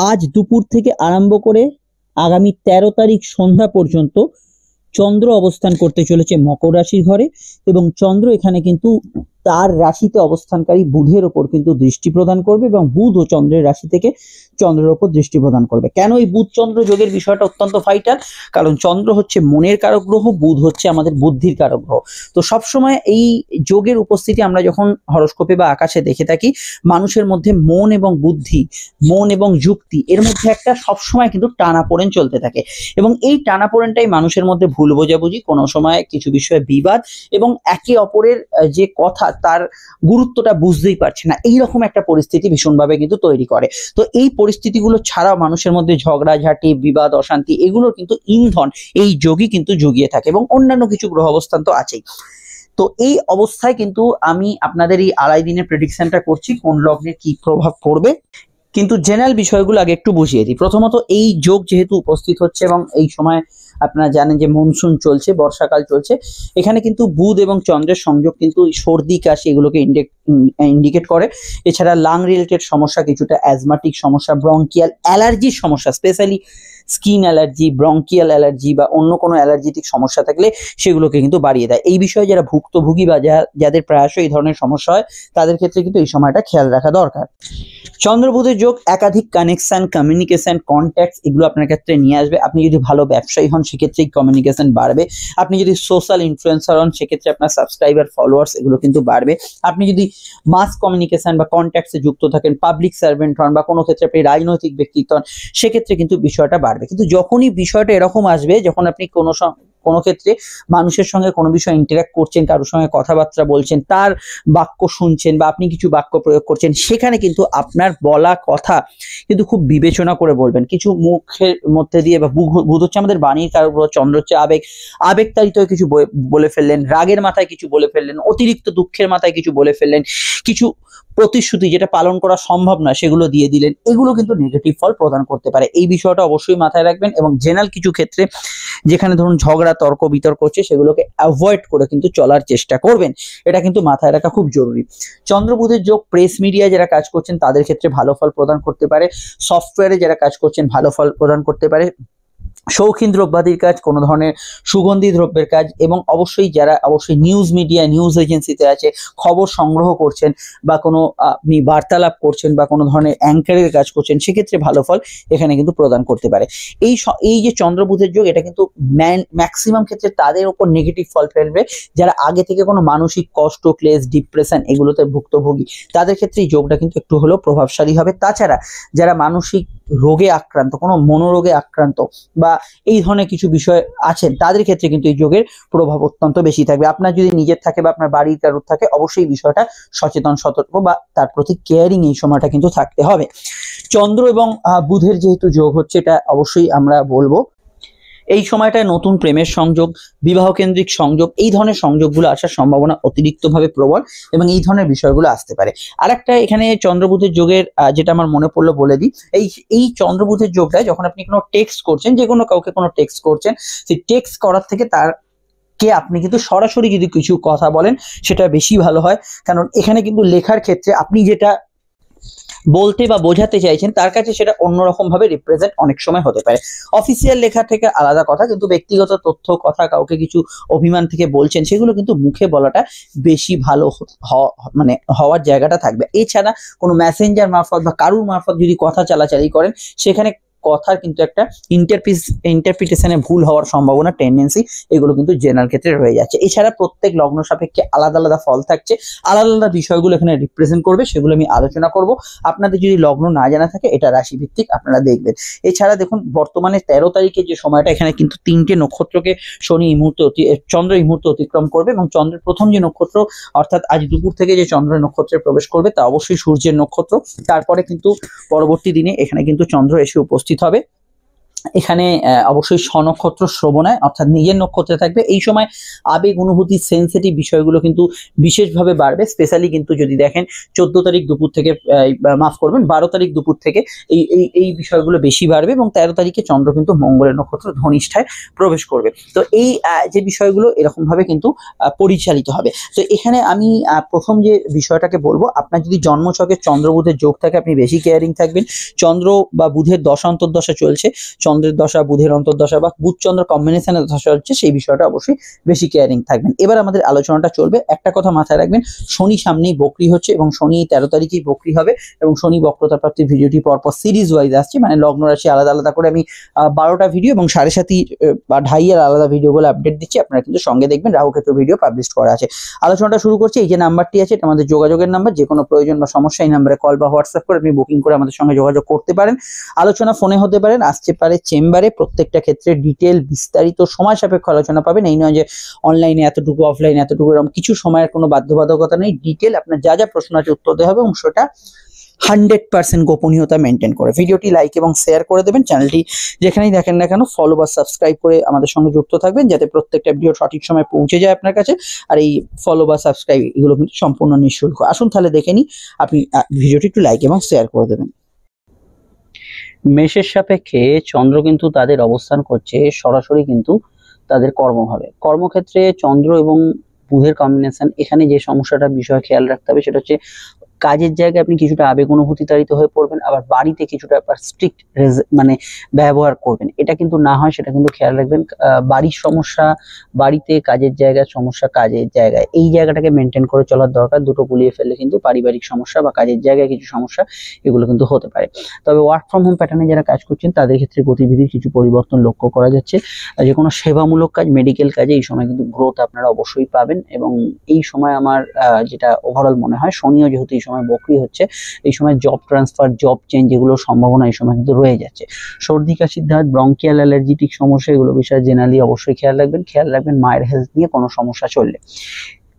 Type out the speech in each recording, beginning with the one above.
আজ দুপুর থেকে আরম্ভ করে আগামী 13 তারিখ সন্ধ্যা পর্যন্ত চন্দ্র অবস্থান করতে চলেছে মকর রাশির ঘরে, এবং চন্দ্র এখানে কিন্তু তার রাশিতে অবস্থানকারী বুধের ওপর কিন্তু দৃষ্টি প্রদান করবে, এবং বুধ ও চন্দ্রের রাশি থেকে চন্দ্রের ওপর দৃষ্টি প্রদান করবে। কেন এই বুধ চন্দ্র যোগের বিষয়টা অত্যন্ত ভাইটাল? কারণ চন্দ্র হচ্ছে মনের কারক গ্রহ, বুধ হচ্ছে আমাদের বুদ্ধির কারক গ্রহ। তো সবসময় এই যোগের উপস্থিতি আমরা যখন হরোস্কোপে বা আকাশে দেখে থাকি, মানুষের মধ্যে মন এবং বুদ্ধি, মন এবং যুক্তি এর মধ্যে একটা সবসময় কিন্তু টানাপোড়েন চলতে থাকে, এবং এই টানাপোড়েনটাই মানুষের মধ্যে ভুল বোঝাবুঝি, কোনো সময় কিছু বিষয়ে বিবাদ, এবং একে অপরের যে কথা তার গুরুত্বটা বুঝতেই পারছে না, এইরকম একটা পরিস্থিতি ভীষণভাবে কিন্তু তৈরি করে। তো এই পরিস্থিতিগুলো ছাড়াও মানুষের মধ্যে ঝগড়াঝাঁটি, বিবাদ, অশান্তি এগুলোর কিন্তু ইন্ধন এই যোগই কিন্তু জুগিয়ে থাকে, এবং অন্যান্য কিছু গ্রহ অবস্থান তো আছেই। তো এই অবস্থায় কিন্তু আমি আপনাদের এই 2.5 দিনের প্রেডিকশনটা করছি কোন লগ্নে কি প্রভাব পড়বে। কিন্তু জেনারেল বিষয়গুলো আগে একটু বুঝিয়ে দিই। প্রথমত, এই যোগ যেহেতু উপস্থিত হচ্ছে এবং এই সময় আপনারা জানেন যে মনসুন চলছে, বর্ষাকাল চলছে, এখানে কিন্তু বুধ এবং চন্দ্রের সংযোগ কিন্তু সর্দি কাশি এগুলোকে ইন্ডিকেট করে। এছাড়া লাং রিলেটেড সমস্যা, কিছুটা অ্যাজমাটিক সমস্যা, ব্রঙ্কিয়াল অ্যালার্জির সমস্যা, specially skin allergy, bronchial allergy বা অন্য কোনো অ্যালার্জিটিক সমস্যা থাকলে সেগুলোকে কিন্তু বাড়িয়ে দেয়। এই বিষয়ে যারা ভুক্তভোগী বা যাদের প্রায়শই এই ধরনের সমস্যা হয় তাদের ক্ষেত্রে কিন্তু এই সময়টা খেয়াল রাখা দরকার। চন্দ্র বুধের যোগ একাধিক কানেকশন, কমিউনিকেশন, কন্ট্যাক্টস এগুলো আপনার ক্ষেত্রে নিয়ে আসবে। আপনি যদি ভালো ব্যবসায়ী হন সেক্ষেত্রে কমিউনিকেশন বাড়বে। আপনি যদি সোশ্যাল ইনফ্লুয়েন্সার হন সেক্ষেত্রে আপনার সাবস্ক্রাইবার, ফলোয়ার্স এগুলো কিন্তু বাড়বে। আপনি যদি মাস কমিউনিকেশন বা কন্ট্যাক্টসে যুক্ত থাকেন, পাবলিক সার্ভেন্ট হন বা কোনো ক্ষেত্রে আপনি রাজনৈতিক ব্যক্তিত্ব হন, সেক্ষেত্রে কিন্তু বিষয়টা বাড়বে। কিন্তু যখনই বিষয়টা এরকম আসবে, যখন আপনি কোনো ক্ষেত্রে মানুষের সঙ্গে কোনো বিষয় ইন্টারাক্ট করছেন, কারোর সঙ্গে কথাবার্তা বলছেন, তার বাক্য শুনছেন বা আপনি কিছু বাক্য প্রয়োগ করছেন, সেখানে কিন্তু আপনার বলা কথা কিন্তু খুব বিবেচনা করে বলবেন। কিছু মুখের মধ্যে দিয়ে, বা বুধ হচ্ছে আমাদের বাণীর কারক গ্রহ, চন্দ্র হচ্ছে আবেগতাড়িত কিছু বলে ফেললেন, রাগের মাথায় কিছু বলে ফেললেন, অতিরিক্ত দুঃখের মাথায় কিছু বলে ফেললেন, কিছু প্রতিশ্রুতি যেটা পালন করা সম্ভব না সেগুলো দিয়ে দিলেন, এগুলো কিন্তু নেগেটিভ ফল প্রদান করতে পারে। এই বিষয়টা অবশ্যই মাথায় রাখবেন, এবং জেনারেল কিছু ক্ষেত্রে যেখানে ধরুন ঝগড়া, তর্ক বিতর্ক হচ্ছে সেগুলোকে অ্যাভয়েড করে কিন্তু চলার চেষ্টা করবেন। এটা কিন্তু মাথায় রাখা খুব জরুরি। চন্দ্র বুধের যোগ প্রেস মিডিয়ায় যারা কাজ করছেন তাদের ক্ষেত্রে ভালো ফল প্রদান করতে পারে। সফটওয়্যারে যারা কাজ করছেন ভালো ফল প্রদান করতে পারে। শৌখিন দ্রব্যাদির কাজ, কোনো ধরনের সুগন্ধি দ্রব্যের কাজ, এবং অবশ্যই যারা নিউজ মিডিয়া, নিউজ এজেন্সিতে আছে, খবর সংগ্রহ করছেন বা কোনো আপনি বার্তালাপ করছেন বা কোনো ধরনের অ্যাঙ্কারের কাজ করছেন, সেক্ষেত্রে ভালো ফল এখানে কিন্তু প্রদান করতে পারে। এই যে চন্দ্র বুধের যোগ, এটা কিন্তু ম্যাক্সিমাম ক্ষেত্রে তাদের উপর নেগেটিভ ফল ফেলবে যারা আগে থেকে কোনো মানসিক কষ্ট, ক্লেশ, ডিপ্রেশন এগুলোতে ভুক্তভোগী। তাদের ক্ষেত্রে এই যোগটা কিন্তু একটু হলেও প্রভাবশালী হবে। তাছাড়া যারা মানসিক রোগে আক্রান্ত, কোনো মনোরোগে আক্রান্ত বা এই ধরনের কিছু বিষয় আছেন, তাদের ক্ষেত্রে কিন্তু এই যোগের প্রভাব অত্যন্ত বেশি থাকবে। আপনার যদি নিজের থাকে বা আপনার বাড়ির কারোর থাকে, অবশ্যই বিষয়টা সচেতন, সতর্ক বা তার প্রতি কেয়ারিং এই সময়টা কিন্তু থাকতে হবে। চন্দ্র এবং বুধের যেহেতু যোগ হচ্ছে, এটা অবশ্যই আমরা বলবো এই সময়টায় নতুন প্রেমের সংযোগ, বিবাহ কেন্দ্রিক সংযোগ, এই ধরনের সংযোগগুলো আসার সম্ভাবনা অতিরিক্তভাবে প্রবল, এবং এই ধরনের বিষয়গুলো আসতে পারে। আরেকটা এখানে চন্দ্রবুধের যোগের যেটা আমার মনে পড়লো বলে দিই, এই চন্দ্রবুধের যোগটায় যখন আপনি কোনো টেক্সট করছেন, যে কোনো কাউকে কোনো টেক্সট করছেন, সেই টেক্সট করার থেকে আপনি কিন্তু সরাসরি যদি কিছু কথা বলেন সেটা বেশি ভালো হয়। কারণ এখানে কিন্তু লেখার ক্ষেত্রে আপনি যেটা বলতে বা বোঝাতে চাইছেন তার কাছে সেটা অন্যরকম ভাবে রিপ্রেজেন্ট অনেক সময় হতে পারে। অফিসিয়াল লেখা থেকে আলাদা কথা, কিন্তু ব্যক্তিগত তথ্য, কথা, কাউকে কিছু অভিমান থেকে বলছেন, সেগুলো কিন্তু মুখে বলাটা বেশি ভালো হওয়ার জায়গাটা থাকবে। এছাড়া কোনো মেসেঞ্জার মারফত বা কারুর মারফত যদি কথা চালাচালি করেন, সেখানে কথার কিন্তু একটা ইন্টারপ্রিটেশনে ভুল হওয়ার সম্ভাবনা, টেন্ডেন্সি এগুলো কিন্তু জেনারেল ক্ষেত্রে রয়ে যাচ্ছে। এছাড়া প্রত্যেক লগ্ন সাপেক্ষে আলাদা আলাদা ফল থাকছে, আলাদা আলাদা বিষয়গুলো এখানে রিপ্রেজেন্ট করবে, সেগুলো আমি আলোচনা করব। আপনাদের যদি লগ্ন না জানা থাকে, এটা রাশি ভিত্তিক আপনারা দেখবেন। এছাড়া দেখুন, বর্তমানে 13 তারিখে যে সময়টা, এখানে কিন্তু 3টে নক্ষত্রকে শনি এই মুহূর্তে চন্দ্র এই মুহূর্তে অতিক্রম করবে, এবং চন্দ্রের প্রথম যে নক্ষত্র, অর্থাৎ আজ দুপুর থেকে যে চন্দ্রের নক্ষত্রে প্রবেশ করবে, তা অবশ্যই সূর্যের নক্ষত্র। তারপরে কিন্তু পরবর্তী দিনে এখানে কিন্তু চন্দ্র এসে উপস্থিত হবে। এখানে অবশ্যই স্বনক্ষত্র শ্রবণায় অর্থাৎ নিজের নক্ষত্রে থাকবে। এই সময় আবেগ অনুভূতি সেন্সিটিভ বিষয়গুলো কিন্তু বিশেষভাবে বাড়বে। স্পেশালি কিন্তু যদি দেখেন 14 তারিখ দুপুর থেকে মাফ করবেন 12 তারিখ দুপুর থেকে এই বিষয়গুলো বেশি বাড়বে, এবং 13 তারিখে চন্দ্র কিন্তু মঙ্গলের নক্ষত্র ধনিষ্ঠায় প্রবেশ করবে। তো এই যে বিষয়গুলো এরকম ভাবে কিন্তু পরিচালিত হবে। তো এখানে আমি প্রথম যে বিষয়টাকে বলবো, আপনার যদি জন্মছকে চন্দ্র বুধের যোগ থাকে আপনি বেশি কেয়ারিং থাকবেন। চন্দ্র বা বুধের দশা অন্তর্দশা চলছে, চন্দ্রের দশা বুধের অন্তর্দশা বা বুধ চন্দ্র কম্বিনেশনের দশা হচ্ছে, সেই বিষয়টা অবশ্যই বেশি কেয়ারিং থাকবেন। এবার আমাদের আলোচনাটা চলবে। একটা কথা মাথায় রাখবেন, শনি সামনেই বক্রি হচ্ছে এবং শনি 13 তারিখেই বক্রি হবে, এবং শনি বক্রতা প্রাপ্তির ভিডিওটি পরপর সিরিজ ওয়াইজ আসছে, মানে লগ্ন রাশি আলাদা আলাদা করে আমি 12টা ভিডিও এবং 7.5 বা 2.5 আলাদা ভিডিও বলে আপডেট দিচ্ছি। আপনারা কিন্তু সঙ্গে দেখবেন, রাহু কেতু ভিডিও পাবলিশ করা আছে। আলোচনাটা শুরু করছি। এই যে নাম্বারটি আছে এটা আমাদের যোগাযোগের নাম্বার, যে কোনো প্রয়োজন বা সমস্যা এই নাম্বারে কল বা হোয়াটসঅ্যাপ করে আপনি বুকিং করে আমাদের সঙ্গে যোগাযোগ করতে পারেন। আলোচনা ফোনে হতে পারেন, আসতে পারে চেম্বারে। প্রত্যেকটা ক্ষেত্রে ডিটেল বিস্তারিত সময় সাপেক্ষ আলোচনা পাবেন। এই নয় যে অনলাইনে এতটুকু অফলাইনে এতটুকু, এরকম কিছু সময়ের কোনো বাধ্যবাধকতা নেই। ডিটেল আপনার যা যা প্রশ্ন আছে উত্তর দেওয়া হবে, এবং সেটা 100% গোপনীয়তা মেনটেন করে। ভিডিওটি লাইক এবং শেয়ার করে দেবেন। চ্যানেলটি যেখানেই দেখেন না কেন ফলো বা সাবস্ক্রাইব করে আমাদের সঙ্গে যুক্ত থাকবেন, যাতে প্রত্যেকটা ভিডিও সঠিক সময় পৌঁছে যায় আপনার কাছে। আর এই ফলো বা সাবস্ক্রাইব এগুলো কিন্তু সম্পূর্ণ নিঃশুল্ক। আসুন তাহলে দেখে নিই, আপনি ভিডিওটি একটু লাইক এবং শেয়ার করে দেবেন। মেষের সাপেক্ষে চন্দ্র কিন্তু তাদের অবস্থান করছে সরাসরি কিন্তু তাদের কর্মভাবে। কর্মক্ষেত্রে চন্দ্র এবং বুধের কম্বিনেশন, এখানে যে সমস্যাটা বিষয় খেয়াল রাখতে হবে সেটা হচ্ছে কাজের জায়গায় আপনি কিছুটা আবেগ অনুভূতি তাড়িত হয়ে পড়বেন, আবার বাড়িতে কিছুটা স্ট্রিক্ট মানে ব্যবহার করবেন। এটা কিন্তু না হয় সেটা কিন্তু খেয়াল রাখবেন। বাড়ির সমস্যা বাড়িতে, কাজের জায়গার সমস্যা কাজের জায়গায়, এই জায়গাটাকে মেনটেন করে চলার দরকার। দুটো গুলিয়ে ফেললে কিন্তু পারিবারিক সমস্যা বা কাজের জায়গায় কিছু সমস্যা এগুলো কিন্তু হতে পারে। তবে ওয়ার্ক ফ্রম হোম প্যাটার্নে যারা কাজ করছেন তাদের ক্ষেত্রে গতিবিধির কিছু পরিবর্তন লক্ষ্য করা যাচ্ছে। যে কোনো সেবামূলক কাজ, মেডিকেল কাজে এই সময় কিন্তু গ্রোথ আপনারা অবশ্যই পাবেন। এবং এই সময় আমার যেটা ওভারঅল মনে হয়, শনিও যেহেতু এই সময় বক্রি হচ্ছে, এই সময় জব ট্রান্সফার, জব চেঞ্জ এগুলোর সম্ভাবনা এই সময় কিন্তু রয়ে যাচ্ছে। সর্দি কাশির ধাত, ব্রঙ্কিয়াল অ্যালার্জিটিক সমস্যা এগুলো বিষয়ে জেনারেলি অবশ্যই খেয়াল রাখবেন। মায়ের হেলথ নিয়ে কোনো সমস্যা চললে।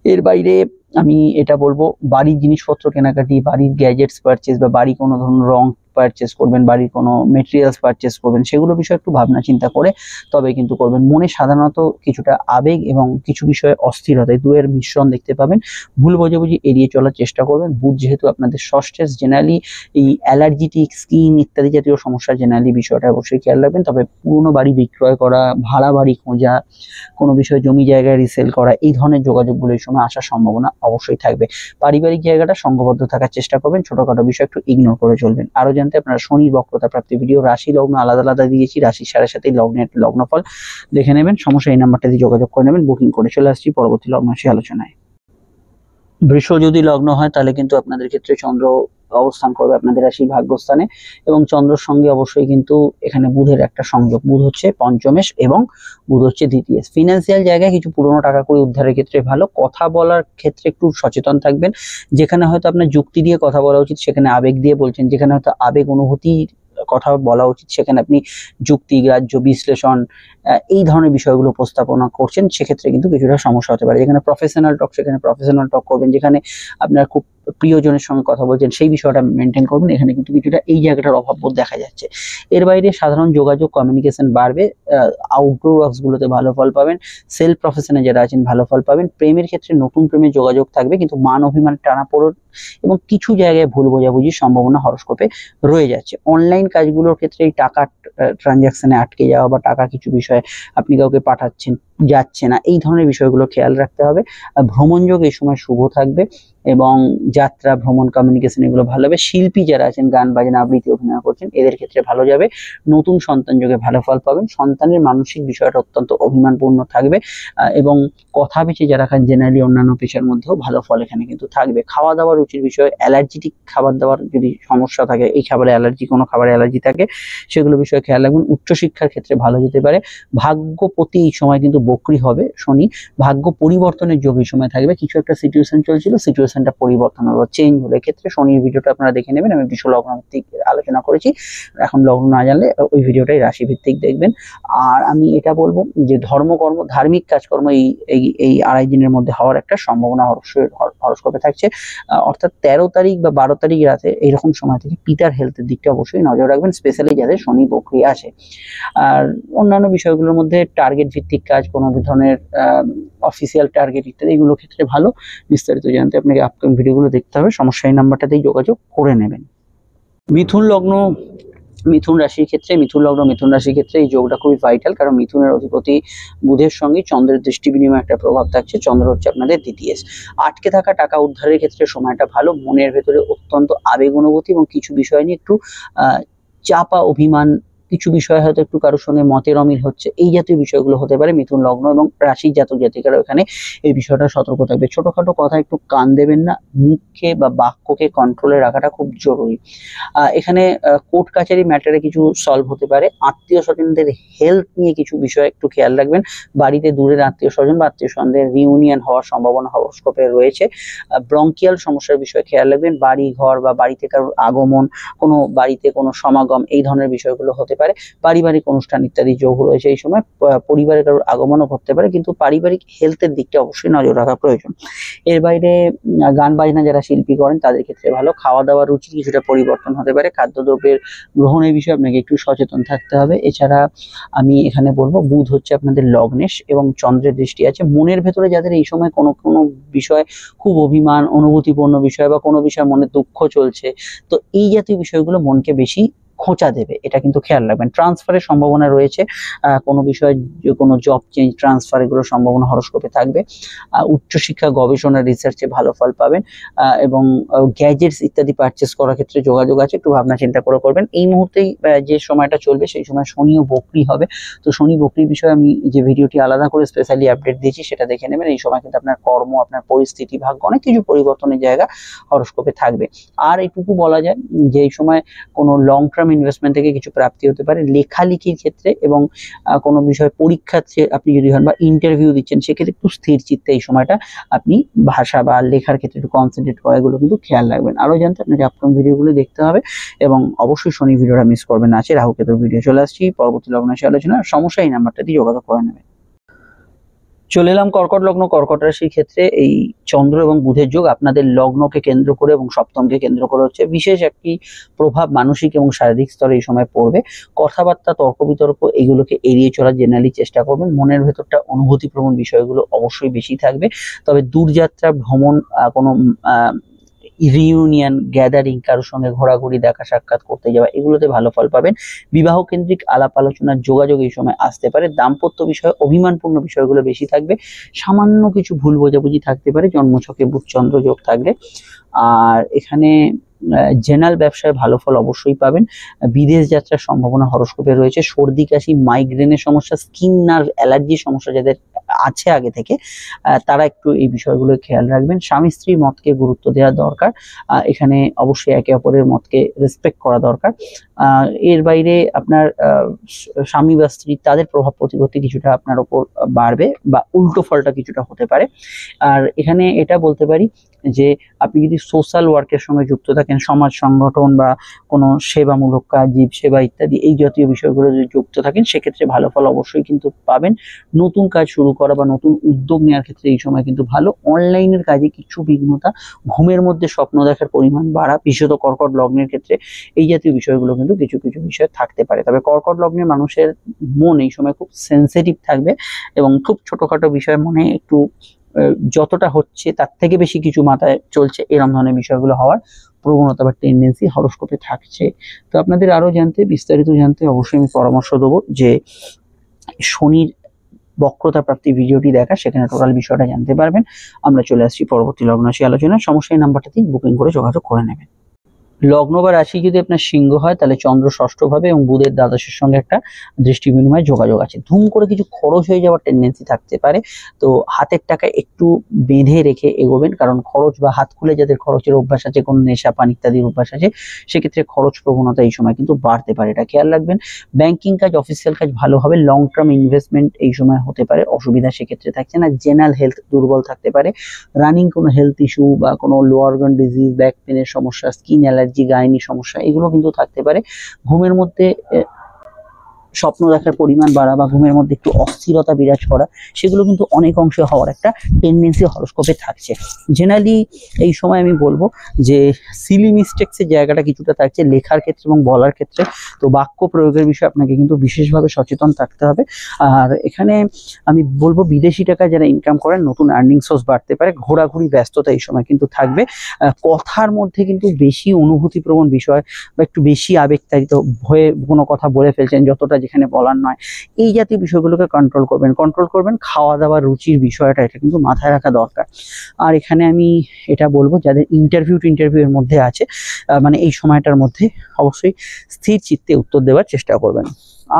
এর বাইরে আমি এটা বলবো, বাড়ির জিনিসপত্র কেনাকাটি, বাড়ির গ্যাজেটস পারচেস বা বাড়ি কোনো ধরনের রং পারচেস করবেন, বাড়ির কোনো মেটেরিয়ালস পারচেস করবেন, সেগুলো বিষয়ে একটু ভাবনা চিন্তা করে তবে কিন্তু করবেন। মনে সাধারণত কিছুটা আবেগ এবং কিছু বিষয়ে অস্থিরতা, এই দুয়ের মিশ্রণ দেখতে পাবেন। ভুল বোঝাবুঝি এড়িয়ে চলার চেষ্টা করবেন। বুধ যেহেতু আপনাদের ষষ্ঠে, জেনারেলি এই অ্যালার্জিটিক, স্কিন ইত্যাদি জাতীয় সমস্যা জেনারেলি বিষয়টা অবশ্যই খেয়াল রাখবেন। তবে পুরনো বাড়ি বিক্রয় করা, ভাড়া বাড়ি খোঁজা, কোনো বিষয়ে জমি জায়গায় রিসেল করা, এই ধরনের যোগাযোগগুলো এই সময় আসার সম্ভাবনা অবশ্যই থাকবে। পারিবারিক জায়গাটা সংঘবদ্ধ থাকার চেষ্টা করবেন, ছোটখাটো বিষয় একটু ইগনোর করে চলবেন। আরো জানতে আপনারা শনির বক্রতা প্রাপ্তি ভিডিও, রাশি লগ্ন আলাদা আলাদা দিয়েছি, রাশির সাথে লগ্নের লগ্নফল দেখে নেবেন। সমস্যা এই নাম্বারটা দিয়ে যোগাযোগ করে নেবেন, বুকিং করে চলে আসছি পরবর্তী লগ্ন রাশি আলোচনায়। বৃষ যদি লগ্ন হয় তাহলে কিন্তু আপনাদের ক্ষেত্রে চন্দ্র অবস্থান করবে আপনাদের রাশি ভাগ্যস্থানে, এবং চন্দ্রের সঙ্গে অবশ্যই কিন্তু এখানে বুধের একটা সংযোগ। বুধ হচ্ছে পঞ্চমেশ এবং বুধ হচ্ছে দ্বিতীয়। ফিনান্সিয়াল জায়গায় কিছু পুরোনো টাকা কড়ি উদ্ধারের ক্ষেত্রে ভালো। কথা বলার ক্ষেত্রে একটু সচেতন থাকবেন। যেখানে হয়তো আপনার যুক্তি দিয়ে কথা বলা উচিত সেখানে আবেগ দিয়ে বলছেন, যেখানে হয়তো আবেগ অনুভূতি কথা বলা উচিত সেখানে আপনি যুক্তি, গ্রাহ্য, বিশ্লেষণ এই ধরনের বিষয়গুলো উপস্থাপনা করছেন, সেক্ষেত্রে কিন্তু কিছুটা সমস্যা হতে পারে। যেখানে প্রফেশনাল টক সেখানে প্রফেশনাল টক করবেন, যেখানে আপনার খুব প্রিয়জনের সঙ্গে কথা বলছেন সেই বিষয়টা মেনটেন করবেন। এখানে কিন্তু কিছুটা এই জায়গাটার অভাববোধ দেখা যাচ্ছে। এর বাইরে সাধারণ যোগাযোগ, কমিউনিকেশন বাড়বে। আউটডোর ওয়ার্কসগুলোতে ভালো ফল পাবেন। সেলফ প্রফেশনে যারা আছেন ভালো ফল পাবেন। প্রেমের ক্ষেত্রে নতুন প্রেমের যোগাযোগ থাকবে, কিন্তু মান অভিমান, টানাপোড়েন এবং কিছু জায়গায় ভুল বোঝাবুঝির সম্ভাবনা হরস্কোপে রয়ে যাচ্ছে। অনলাইন কাজগুলোর ক্ষেত্রে এই টাকা ট্রানজাকশনে আটকে যাওয়া বা টাকা কিছু বিষয়ে আপনি কাউকে পাঠাচ্ছেন, যাচ্ছে না, এই ধরনের বিষয়গুলো খেয়াল রাখতে হবে। ভ্রমণ যোগ এই সময় শুভ থাকবে, এবং যাত্রা, ভ্রমণ, কমিউনিকেশন এগুলো ভালো হবে। শিল্পী যারা আছেন, গান বাজনা, আবৃত্তি, অভিনয় করছেন, এদের ক্ষেত্রে ভালো যাবে। নতুন সন্তান যোগে ভালো ফল পাবেন। সন্তানের মানসিক বিষয়টা অত্যন্ত অভিমানপূর্ণ থাকবে, এবং কথা বেঁচে যারা খান জেনারেলি অন্যান্য পেশার মধ্যেও ভালো ফল এখানে কিন্তু থাকবে। খাওয়া দাওয়ার রুচির বিষয়ে, অ্যালার্জিটিক খাবার দাবার যদি সমস্যা থাকে, এই খাবারে অ্যালার্জি, কোনো খাবারে অ্যালার্জি থাকে, সেগুলো বিষয়ে খেয়াল রাখবেন। উচ্চশিক্ষার ক্ষেত্রে ভালো যেতে পারে। ভাগ্যপতি এই সময় কিন্তু বক্রি হবে শনি, ভাগ্য পরিবর্তনের যোগ এই সময় থাকবে। কিছু একটা সিচুয়েশন চলছিল, সিচুয়েশন সিচুয়েশনটা পরিবর্তন হলো, চেঞ্জ হলো, এক্ষেত্রে শনির ভিডিওটা আপনারা দেখে নেবেন। আমি বিশ্ব লগ্ন ভিত্তিক আলোচনা করেছি, এখন লগ্ন না জানলে ওই ভিডিওটাই রাশি ভিত্তিক দেখবেন। আর আমি এটা বলবো যে ধর্মকর্ম, ধার্মিক কাজকর্ম এই এই 2.5 দিনের মধ্যে হওয়ার একটা সম্ভাবনা হরোস্কোপে থাকছে। অর্থাৎ 13 তারিখ বা 12 তারিখ রাতে এইরকম সময় থেকে পিতার হেলথের দিকটা অবশ্যই নজর রাখবেন, স্পেশালি যাদের শনি বকরি আসে। আর অন্যান্য বিষয়গুলোর মধ্যে টার্গেট ভিত্তিক কাজ, কোনো ধরনের অফিসিয়াল টার্গেট ইত্যাদি, এগুলোর ক্ষেত্রে ভালো। বিস্তারিত জানতে আপনাকে আপকামিং ভিডিওগুলো দেখতে হবে, সমস্যা এই নাম্বারটাতেই যোগাযোগ করে নেবেন। মিথুন লগ্ন, মিথুন রাশির ক্ষেত্রে, মিথুন লগ্ন মিথুন রাশির ক্ষেত্রে এই যোগটা খুবই ভাইটাল, কারণ মিথুনের অধিপতি বুধের সঙ্গে চন্দ্রের দৃষ্টি বিনিময়ে একটা প্রভাব থাকছে। চন্দ্র হচ্ছে আপনাদের দ্বিতীয়। আটকে থাকা টাকা উদ্ধারের ক্ষেত্রে সময়টা ভালো। মনের ভেতরে অত্যন্ত আবেগ অনুভূতি এবং কিছু বিষয় নিয়ে একটু চাপা অভিমান, কিছু বিষয় হয়তো একটু কারোর সঙ্গে মতের অমিল হচ্ছে, এই জাতীয় বিষয়গুলো হতে পারে। মিথুন লগ্ন এবং রাশির জাতক জাতিকারা এখানে এই বিষয়টা সতর্ক থাকবে। ছোটখাটো কথা একটু কান দেবেন না, মুখকে বা বাক্যকে কন্ট্রোলে রাখাটা খুব জরুরি। এখানে কোর্ট কাছারি ম্যাটারে কিছু সলভ হতে পারে। আত্মীয় স্বজনদের হেলথ নিয়ে কিছু বিষয় একটু খেয়াল রাখবেন। বাড়িতে দূরের আত্মীয় স্বজন বা আত্মীয় স্বজনদের রিউনিয়ন হওয়ার সম্ভাবনা হরোস্কোপে রয়েছে। ব্রঙ্কিয়াল সমস্যার বিষয়ে খেয়াল রাখবেন। বাড়ি ঘর বা বাড়িতে কারোর আগমন, কোনো বাড়িতে কোনো সমাগম, এই ধরনের বিষয়গুলো হতে পারে। পারিবারিক অনুষ্ঠান ইত্যাদি যোগ রয়েছে এই সময়। পরিবারে কারোর আগমনও ঘটতে পারে, কিন্তু পারিবারিক হেলথের দিকটা অবশ্যই নজর রাখা প্রয়োজন। এর বাইরে গান বাজনা যারা শিল্পী করেন তাদের ক্ষেত্রে ভালো। খাওয়া দাওয়ার রুচির কিছুটা পরিবর্তন হতে পারে। খাদ্যদ্রব্যের গ্রহণের বিষয়ে আপনাকে একটু সচেতন থাকতে হবে। এছাড়া আমি এখানে বলবো বুধ হচ্ছে আপনাদের লগ্নেশ এবং চন্দ্রের দৃষ্টি আছে। মনের ভেতরে যাদের এই সময় কোনো কোনো বিষয় খুব অভিমান, অনুভূতিপূর্ণ বিষয় বা কোনো বিষয় মনে দুঃখ চলছে, তো এই জাতীয় বিষয়গুলো মনকে বেশি খোঁচা দেবে, এটা কিন্তু খেয়াল রাখবেন। ট্রান্সফারের সম্ভাবনা রয়েছে, কোনো বিষয়, কোনো জব চেঞ্জ, ট্রান্সফার, এগুলোর সম্ভাবনা হরোস্কোপে থাকবে। উচ্চশিক্ষা, গবেষণা, রিসার্চে ভালো ফল পাবেন এবং গ্যাজেটস ইত্যাদি পারচেস করার ক্ষেত্রে যোগাযোগ আছে, একটু ভাবনা চিন্তা করে করবেন। এই মুহূর্তেই যে সময়টা চলবে সেই সময় শনিও বকরি হবে, তো শনি বকরির বিষয়ে আমি যে ভিডিওটি আলাদা করে স্পেশালি আপডেট দিয়েছি সেটা দেখে নেবেন। এই সময় কিন্তু আপনার কর্ম, আপনার পরিস্থিতি, ভাগ্য, অনেক কিছু পরিবর্তনের জায়গা হরোস্কোপে থাকবে। আর এইটুকু বলা যায় যে এই সময় কোনো লং টার্ম ইনভেস্টমেন্ট থেকে কিছু প্রাপ্তি হতে পারে। লেখালেখির ক্ষেত্রে এবং কোনো বিষয় পরীক্ষাতে আপনি যদি হন বা ইন্টারভিউ দিচ্ছেন, সেক্ষেত্রে একটু স্থির চিত্তে এই সময়টা আপনি ভাষা বা লেখার ক্ষেত্রে একটু কনসেন্ট্রেট করা, এগুলো কিন্তু খেয়াল রাখবেন। আরও জানতে আপনাকে আপকামিং ভিডিওগুলো দেখতে হবে এবং অবশ্যই শনি ভিডিওটা মিস করবেন না। আছে রাহু কেতুর ভিডিও চলে আসছি পরবর্তী লগ্ন রাশি আলোচনা। সমস্যা এই নাম্বারটা দিয়ে যোগাযোগ করে নেবেন। চলে এলাম কর্কট লগ্ন, কর্কট রাশির ক্ষেত্রে এই চন্দ্র এবং বুধের যোগ আপনাদের লগ্নকে কেন্দ্র করে এবং সপ্তমকে কেন্দ্র করে হচ্ছে। বিশেষ একটি প্রভাব মানসিক এবং শারীরিক স্তরে এই সময় পড়বে। কথাবার্তা, তর্ক বিতর্ক, এগুলোকে এড়িয়ে চলার জেনারেলি চেষ্টা করবেন। মনের ভেতরটা অনুভূতিপ্রবণ বিষয়গুলো অবশ্যই বেশি থাকবে। তবে দূরযাত্রা, ভ্রমণ, কোনো রিউনিয়ন, গ্যাদারিং, কারোর সঙ্গে ঘোরাঘুরি, দেখা সাক্ষাৎ করতে যাওয়া, এগুলোতে ভালো ফল পাবেন। বিবাহ কেন্দ্রিক আলাপ আলোচনার যোগাযোগ এই সময় আসতে পারে। দাম্পত্য বিষয়ে অভিমানপূর্ণ বিষয়গুলো বেশি থাকবে। সামান্য কিছু ভুল বোঝাবুঝি থাকতে পারে জন্মছকে বুধ চন্দ্র যোগ থাকলে। আর এখানে জেনারেল ব্যবসায় ভালো ফল অবশ্যই পাবেন। বিদেশ যাত্রার সম্ভাবনা হরোস্কোপে রয়েছে। সর্দি কাশি, মাইগ্রেনের সমস্যা, স্কিন নার্ভ অ্যালার্জির সমস্যা যাদের আছে আগে থেকে, তারা একটু এই বিষয়গুলো খেয়াল রাখবেন। স্বামী স্ত্রীর মতকে গুরুত্ব দেওয়া দরকার। এখানে অবশ্যই একে অপরের মতকে রেসপেক্ট করা দরকার। এর বাইরে আপনার স্বামী বা স্ত্রী, তাদের প্রভাব প্রতিপত্তি কিছুটা আপনার ওপর বাড়বে বা উল্টো ফলটা কিছুটা হতে পারে। আর এখানে এটা বলতে পারি যে আপনি যদি সোশ্যাল ওয়ার্কের সঙ্গে যুক্ত থাকেন, সমাজ সংগঠন বা কোনো সেবামূলক কাজ, জীব সেবা ইত্যাদি, এই জাতীয় বিষয়গুলো যদি যুক্ত থাকেন, সেক্ষেত্রে ভালো ফল অবশ্যই কিন্তু পাবেন। নতুন কাজ শুরু করা বা নতুন উদ্যোগ নেওয়ার ক্ষেত্রে এই সময় কিন্তু ভালো। অনলাইনের কাজে কিছু বিঘ্নতা, ঘুমের মধ্যে স্বপ্ন দেখার পরিমাণ বাড়া, বিশেষত কর্কট লগ্নের ক্ষেত্রে এই জাতীয় বিষয়গুলো কিন্তু কিছু কিছু বিষয় থাকতে পারে। তবে কর্কট লগ্নের মানুষের মন এই সময় খুব সেন্সিটিভ থাকবে এবং খুব ছোটখাটো বিষয় মনে একটু যতটা হচ্ছে তার থেকে বেশি কিছু মাথায় চলছে, এরকম ধরনের বিষয়গুলো হওয়ার প্রবণতা বা টেন্ডেন্সি হরোস্কোপে থাকছে। তো আপনাদের আরো জানতে, বিস্তারিত জানতে অবশ্যই আমি পরামর্শ দেবো যে শনির বক্রতা প্রাপ্তি ভিডিওটি দেখা, সেখানে টোটাল বিষয়টা জানতে পারবেন। আমরা চলে আসছি পরবর্তী লগ্ন রাশি আলোচনা। সমস্যা এই নাম্বারটাতেই বুকিং করে যোগাযোগ করে নেবেন। লগ্ন বা রাশি যদি আপনার সিংহ হয় তাহলে চন্দ্র ষষ্ঠ ভাবে এবং বুধের দ্বাদশের সঙ্গে একটা দৃষ্টি বিনিময় যোগাযোগ আছে। ধুম করে কিছু খরচ হয়ে যাওয়ার টেন্ডেন্সি থাকতে পারে, তো হাতের টাকা একটু বেঁধে রেখে এগোবেন, কারণ খরচ বা হাত খুলে যাদের খরচের অভ্যাস আছে, কোনো নেশা পান ইত্যাদির অভ্যাস আছে, সেক্ষেত্রে খরচ প্রবণতা এই সময় কিন্তু বাড়তে পারে, এটা খেয়াল রাখবেন। ব্যাংকিং কাজ, অফিসিয়াল কাজ ভালো হবে। লং টার্ম ইনভেস্টমেন্ট এই সময় হতে পারে, অসুবিধা সেক্ষেত্রে থাকছে না। জেনারেল হেলথ দুর্বল থাকতে পারে, রানিং কোনো হেলথ ইস্যু বা কোনো লো অর্গান ডিজিজ, ব্যাক পেনের সমস্যা, স্কিন অ্যালার্জি, গাইনি সমস্যা এগুলো কিন্তু থাকতে পারে। ঘুমের মধ্যে স্বপ্ন দেখার পরিমাণ বাড়া বা ঘুমের মধ্যে একটু অস্থিরতা বিরাজ করা, সেগুলো কিন্তু অনেক অংশে হওয়ার একটা টেন্ডেন্সি হরোস্কোপে থাকছে। জেনারেলি এই সময় আমি বলবো যে সিলি মিস্টেক্সের জায়গাটা কিছুটা থাকছে লেখার ক্ষেত্রে এবং বলার ক্ষেত্রে, তো বাক্য প্রয়োগের বিষয়ে আপনাকে কিন্তু বিশেষভাবে সচেতন থাকতে হবে। আর এখানে আমি বলবো বিদেশি টাকা যারা ইনকাম করেন, নতুন আর্নিং সোর্স বাড়তে পারে। ঘোরাঘুরি ব্যস্ততা এই সময় কিন্তু থাকবে। কথার মধ্যে কিন্তু বেশি অনুভূতিপ্রবণ বিষয় বা একটু বেশি আবেগতাড়িত হয়ে কোনো কথা বলে ফেলছেন যতটা যেখানে বলার নয়, এই জাতীয় বিষয়গুলোকে কন্ট্রোল করবেন। খাওয়া দাওয়ার রুচির বিষয়টা এটা কিন্তু মাথায় রাখা দরকার। আর এখানে আমি এটা বলবো যাদের ইন্টারভিউ এর মধ্যে আছে, মানে এই সময়টার মধ্যে অবশ্যই স্থির চিত্তে উত্তর দেওয়ার চেষ্টা করবেন।